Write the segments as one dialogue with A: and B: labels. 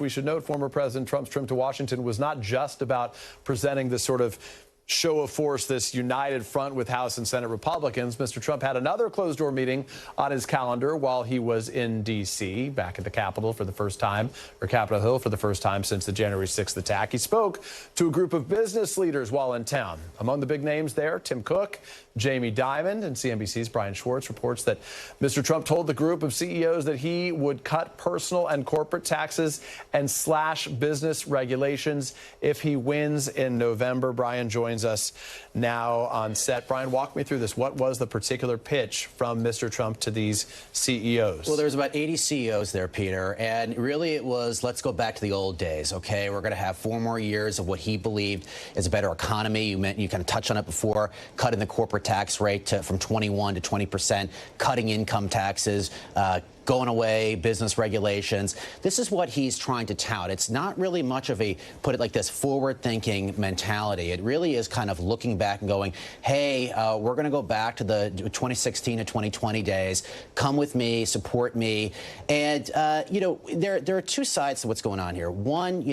A: We should note former President Trump's trip to Washington was not just about presenting this sort of show of force, this united front with House and Senate Republicans. Mr. Trump had another closed-door meeting on his calendar while he was in D.C., back at the Capitol for the first time, or Capitol Hill for the first time since the January 6th attack. He spoke to a group of business leaders while in town. Among the big names there, Tim Cook, Jamie Dimon, and CNBC's Brian Schwartz reports that Mr. Trump told the group of CEOs that he would cut personal and corporate taxes and slash business regulations if he wins in November. Brian joins us now on set. Brian, walk me through this. What was the particular pitch from Mr. Trump to these CEOs?
B: Well, there was about 80 CEOs there, Peter, and really it was, let's go back to the old days, okay? We're going to have 4 more years of what he believed is a better economy. You kind of touched on it before, cutting the corporate tax rate from 21 to 20%, cutting income taxes, going away, business regulations. This is what he's trying to tout. It's not really much of a, put it like this, forward-thinking mentality. It really is kind of looking back and going, hey, we're going to go back to the 2016 to 2020 days. Come with me, support me. And, there are 2 sides to what's going on here. One,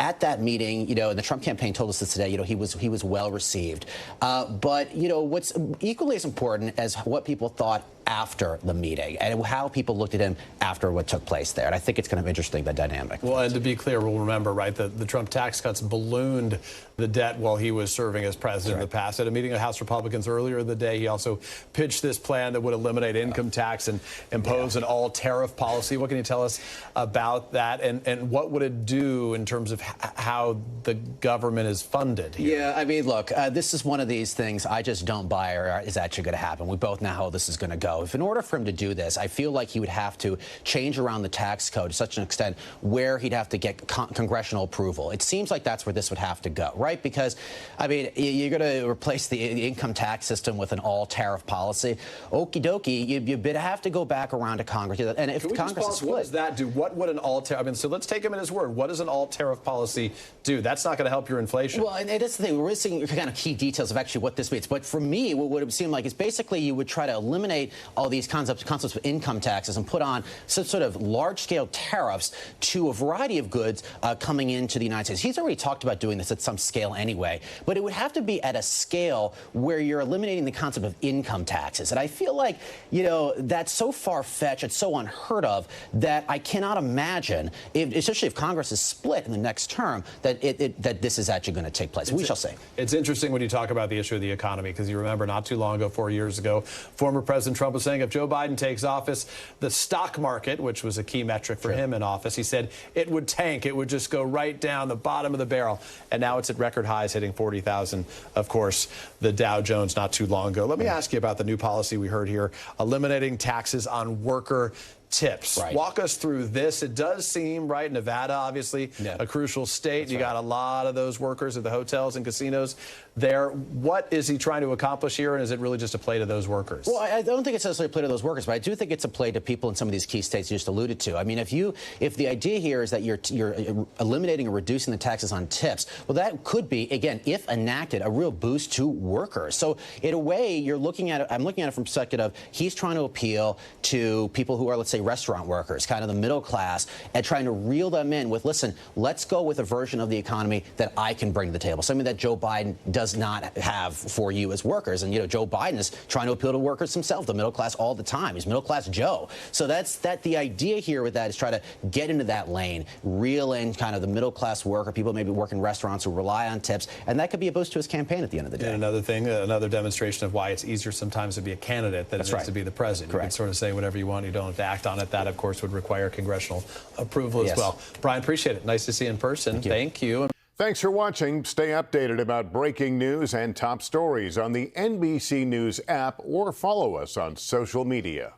B: at that meeting, and the Trump campaign told us this today, he was well received. But, what's equally as important as what people thought after the meeting and how people looked at him after what took place there. And I think it's kind of interesting, the dynamic.
A: Well, and to be clear, we'll remember, right, the Trump tax cuts ballooned the debt while he was serving as president in the past. At a meeting of House Republicans earlier in the day, he also pitched this plan that would eliminate income tax and impose an all-tariff policy. What can you tell us about that? And what would it do in terms of how the government is funded here?
B: Yeah, I mean, look, this is one of these things I just don't buy or is actually going to happen. We both know how this is going to go. If in order for him to do this, I feel like he would have to change around the tax code to such an extent where he'd have to get congressional approval. It seems like that's where this would have to go, right? Because, I mean, you're going to replace the income tax system with an all-tariff policy. Okie dokie, you have to go back around to Congress. And if Congress is split,
A: what does that do? What would an all-tariff? I mean, so let's take him at his word. What does an all-tariff policy do? That's not going to help your inflation.
B: Well, and that's the thing. We're missing kind of key details of actually what this means. But for me, what would it seem like is basically you would try to eliminate all these concepts of income taxes and put on some sort of large-scale tariffs to a variety of goods coming into the United States. He's already talked about doing this at some scale anyway, but it would have to be at a scale where you're eliminating the concept of income taxes. And I feel like, that's so far-fetched, it's so unheard of that I cannot imagine, especially if Congress is split in the next term, that this is actually going to take place. We shall see.
A: It's interesting when you talk about the issue of the economy, because you remember not too long ago, 4 years ago, former President Trump was saying if Joe Biden takes office, the stock market, which was a key metric for him in office, he said it would tank. It would just go right down the bottom of the barrel. And now it's at record highs, hitting 40,000. Of course, the Dow Jones not too long ago. Let me ask you about the new policy we heard here, eliminating taxes on worker tips.
B: Right.
A: Walk us through this. It does seem, right, Nevada, obviously, a crucial state. That's you got a lot of those workers at the hotels and casinos there. What is he trying to accomplish here, and is it really just a play to those workers?
B: Well, I don't think it's necessarily a play to those workers, but I do think it's a play to people in some of these key states you just alluded to. I mean, if the idea here is that you're eliminating or reducing the taxes on tips, well, that could be, again, if enacted, a real boost to workers. So in a way, I'm looking at it from the perspective of he's trying to appeal to people who are, let's say, restaurant workers, kind of the middle class, and trying to reel them in with, listen, let's go with a version of the economy that I can bring to the table, something that Joe Biden does not have for you as workers. And, Joe Biden is trying to appeal to workers himself, the middle class all the time. He's middle class Joe. So the idea here with that is try to get into that lane, reel in kind of the middle class worker, people maybe work in restaurants who rely on tips, and that could be a boost to his campaign at the end of the day.
A: And another thing, another demonstration of why it's easier sometimes to be a candidate than it is to be the president.
B: Correct.
A: You can sort of say whatever you want, you don't have to act on it. That, of course, would require congressional approval as well. Brian, appreciate it. Nice to see you in person. Thank you.
C: Thanks for watching. Stay updated about breaking news and top stories on the NBC News app or follow us on social media.